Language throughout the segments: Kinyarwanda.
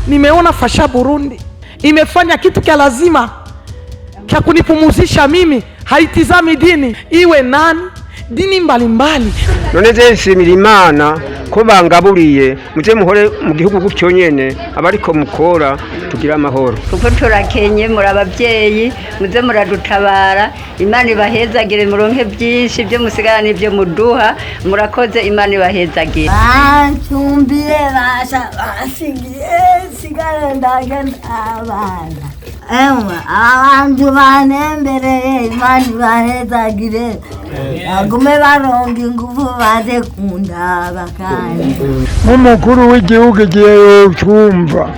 nimeona Fasha Burundi imefanya kitu kia lazima kia kunipumuzisha mimi, haitizami dini iwe nani dini mbalimbali. None je nshimira Imana ko bangaburiye muje muhore mu gihugu gutyo nyene abariko mukora tugira amahoro. Kuko turakenye muri abavyeyi muze muradutabara, Imana ibahezagire muronke byinshi byo musigarana ibyo muduha, murakoze Imana ibahezagire. Bacumbire basha basigiye sigara ndagenda abana. Abantu banembereye Imana ibahezagire, agume baronga ingufu baze kundaba kandi. Umukuru w'igihugu giye cyumva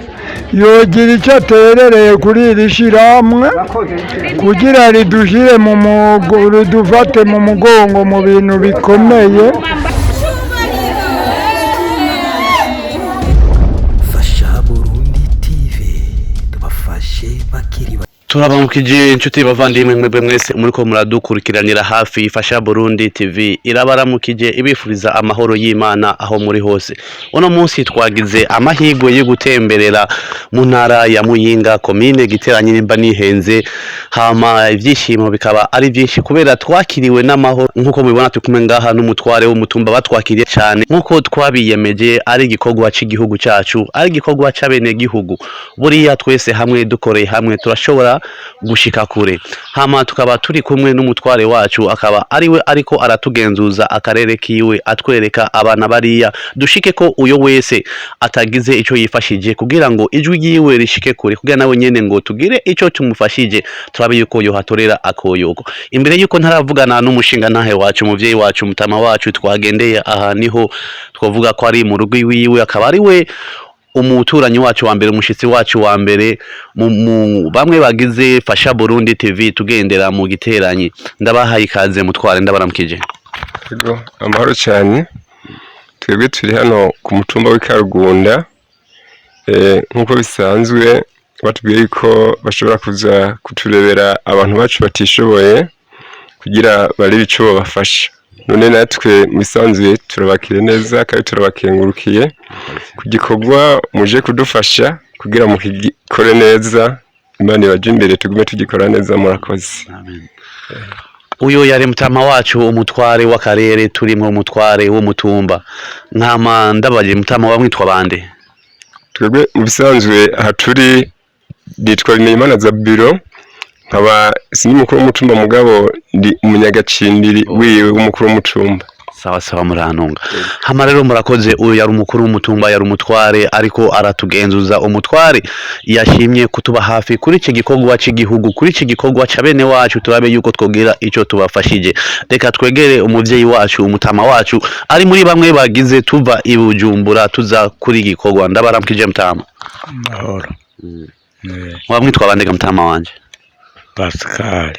yogira icyo aterereye kuri iri shiramwe kugira ridushire mu muguru dufate mu mugongo mu bintu bikomeye. Fasha Burundi TV, Tubafashe bakiri. Turabamukije inshuti bavandimwe mwebwe mwese muriko muradukurikiranira hafi. Fasha Burundi TV irabaramukije ibifuriza amahoro y'Imana aho muri hose. Uno munsi twagize amahirwe yo gutemberera mu ntara ya Muyinga, komine Giteranye nimba nihenze, hama ivyishimo bikaba ari byinshi kubera twakiriwe n'amahoro. Nkuko mubibona tukume ngaha n'umutware w'umutumba batwakiriye cyane nkuko twabiyemeje, ari igikorwa cy'igihugu cyacu, ari igikorwa c'abene gihugu. Buriya twese hamwe dukoreye hamwe turashobora gushika kure. Hama tukaba turi kumwe n'umutware wacu, akaba ariwe ariko aratugenzuza akarere kiwe, atwereka abana bariya dushike ko uyo wese atagize ico yifashije kugira ngo ijwi giwe rishike kure, kugira nawe nyene ngo tugire ico tumufashije, turabe yuko yo hatorera akoyoko. Imbere yuko ntaravugana n'umushinga ntahe wacu, muvyeyi wacu, mutama wacu, twagendeye aha niho twavuga ko ari mu rugo iwiwe, akaba ariwe umuturanyi wacu wa mbere, umushitsi wacu wa mbere bamwe bagize Fasha Burundi TV tugendera mu Giteranye. Ndabahaye ikaze mutware, ndabaramukije. Yego amahoro cyane. Twebwe turi hano ku mutumba w'Ikarugunda, nkuko bisanzwe batubwiye ko bashobora kuza kuturebera abantu bacu batishoboye kugira barebe ico babafasha. None natwe misanzwe turabakire neza kandi turabakengurukiye ku gikorwa muje kudufasha kugira mukikore neza. Imana ibaje imbere, tugume tugikora neza, murakoze. Amen. Uyo yari mutama wacu, umutware w'akarere turimo, umutware w'umutumba. Nkama ndabaje mutama wamwitwa bande? Twebwe mu bisanzwe aha turi ditwa Imana za biro, nkaba sini mukuru w'umutumba mugabo ndi umunyagacindiri wiwe w'umukuru w'umutumba. Sawa sawa murantunga. Hama rero murakoze. Uyu yari umukuru w'umutumba, yari umutware ariko aratugenzuza. Umutware yashimye kutuba hafi kuri iki gikorwa cy'igihugu, kuri iki gikorwa c'abene wacu, turabe yuko twogira ico tubafashije. Reka twegere umuvyeyi wacu, umutama wacu, ari muri bamwe bagize tuva i Bujumbura tuza kuri igikorwa. Ndabaramukije mutama. Mahoro. Wamwitwa bande ga mutama wanje? Pascal.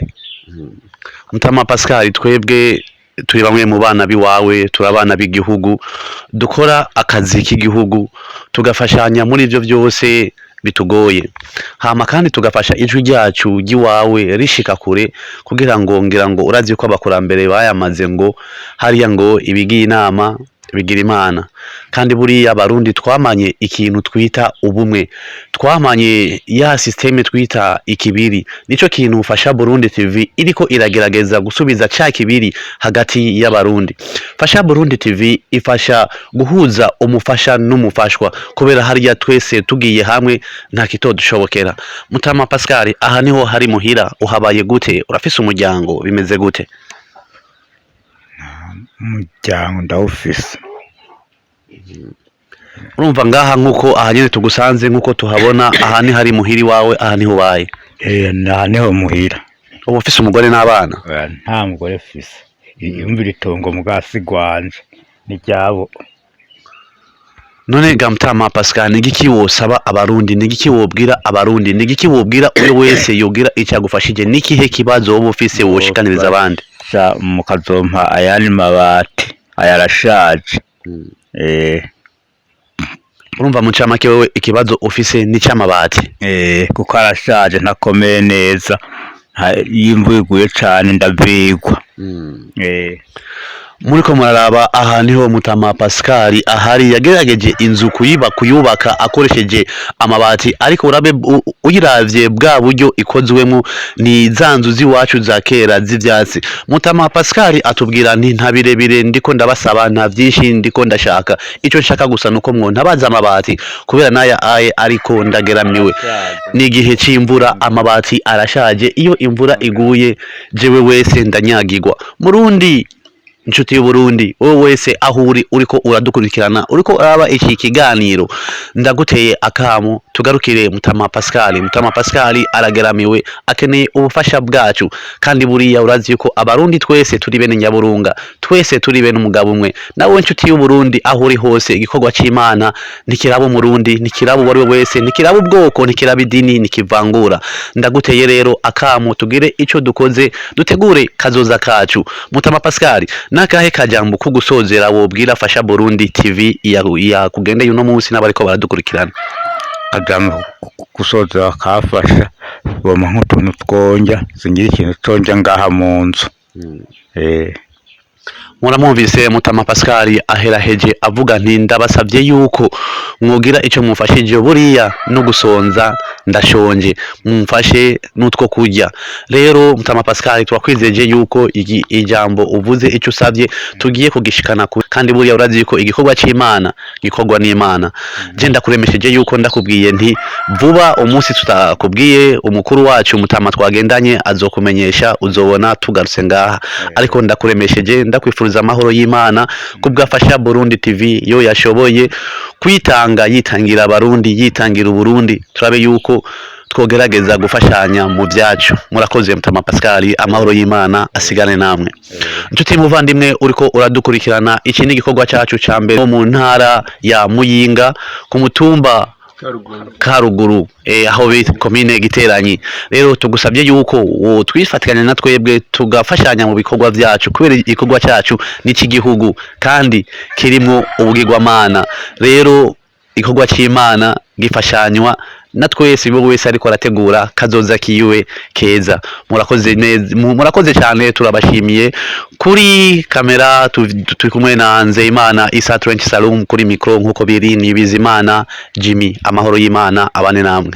Mutama Pascal, twebwe turi bamwe mu bana biwawe, turabana b'igihugu, dukora akazi k'igihugu, tugafashanya muri ivyo byose bitugoye. Hama kandi tugafasha ijwi ryacu giwawe rishika kure, kugira ngo ngira ngo urazi ko abakurambere bayamaze ngo hariya ngo ibigiye inama bigira Imana. Kandi buriya Barundi twamanye ikintu twita ubumwe, twamanye ya systeme twita ikibiri. Nico kintu Fasha Burundi TV iriko iragerageza gusubiza ca kibiri hagati y'Abarundi. Fasha Burundi TV ifasha guhuza umufasha n'umufashwa, kubera hariya twese tugiye hamwe nta kitodushobokera. Mutama Pascal, aha niho hari muhira, uhabaye gute? Urafise umuryango, bimeze gute? Umuryango ndawufise. Urumva ngaha nkuko aha nyene tugusanze, nkuko tuhabona aha ni hari muhiri wawe, aha niho ubaye? Aha niho muhira. Ubu ufise umugore n'abana? Nta mugore fise. Imvira itongo mugasi gwanje ni ryabo. None ga mutama Pascal, nigiki wosaba Abarundi, nigiki wobwira Abarundi, nigiki wobwira uyo wese yogira icyagufashije, nikihe kibazo wowe ufise woshikaniriza abandi? Mukazompa ayandi mabati, ayarashaje. Urumva mucamake wewe ikibazo ufise ni cy'amabati? Kuko arashaje ntakomeye neza, yimvuye cyane ndavigwa. Muriko muraraba aha niho Mutama Pascal ahari yagerageje inzu kuyubaka akoresheje amabati, ariko urabe uyiravye bwa buryo ikozwemo ni za nzu ziwacu za kera z'ivyatsi. Mutama Pascal atubwira nti nta birebire ndiko ndabasaba, nta vyinshi ndiko ndashaka, ico nshaka gusa nuko ntabaza amabati kubera naya aye ariko ndageramiwe n'igihe c'imvura, amabati arashaje, iyo imvura iguye jewe wese ndanyagirwa. Murundi inshuti y'Uburundi, wowe wese aho uriko uradukurikirana, uriko uraba iki kiganiro, ndaguteye akamo tugarukire Mutama Pascal. Mutama Pascal arageramiwe, akeneye ubufasha bwacu, kandi buriya urazi yuko abarundi twese turi bene Nyaburunga, twese turi bene umugabo umwe. Nawe inshuti y'Uburundi aho uri hose, igikorwa c'Imana ntikiraba umurundi, ntikiraba uwari wese, ntikiraba ubwoko, ntikiraba idini, nikivangura. Ndaguteye rero akamo tugire ico dukoze, dutegure kazoza kacu. Mutama Pascal, nakahe kajambo ko gusozera wobwira Fasha Burundi TV ya kugendeye uno munsi n'abariko baradukurikirana? Kajambo gusozera kafasha boma nk'utuntu twonja singira ikintu tonja ngaha mu nzu. Muramwumvise Mutama Pascal aheraheje avuga nti ndabasavye yuko mwogira ico mufashije, buriya no gusonza ndashonje, mumfashe nutwo kurya. Rero Mutama Pascal twakwizeje yuko ijambo uvuze ico usavye tugiye kugishikana, kandi buriya urazi yuko igikorwa c'Imana gikorwa n'Imana. Je ndakuremesheje yuko ndakubwiye nti vuba umunsi tutakubwiye umukuru wacu Mutama twagendanye azokumenyesha, uzobona tugarutse ngaha. Ariko ndakuremesheje ndakwifuriza amahoro y'Imana kubwa Fasha Burundi TV yo yashoboye kwitanga, yitangira abarundi, yitangira Uburundi. Turabe yuko twogerageza gufashanya mu byacu. Murakoze Mutama Pascal, amahoro y'Imana asigane namwe. Nshuti muvandimwe uriko uradukurikirana, iki ni igikorwa cyacu ca mbere mu ntara ya Muyinga ku mutumba Karuguru, aho bita komine Giteranyi. Rero tugusabye yuko twifatikanya na twebwe tugafashanya mu bikorwa byacu, kubera igikorwa cyacu n'iki gihugu kandi kirimo ubugirwamana. Rero igikorwa c'Imana gifashanywa na twese, bo wese ariko arategura kazoza kiwe keza. Murakoze cyane, turabashimiye. Kuri kamera turi kumwe na Nzeyimana Isa 20 Salum, kuri mikro nkuko biri ni Bizimana Jimmy. Amahoro y'Imana abane namwe.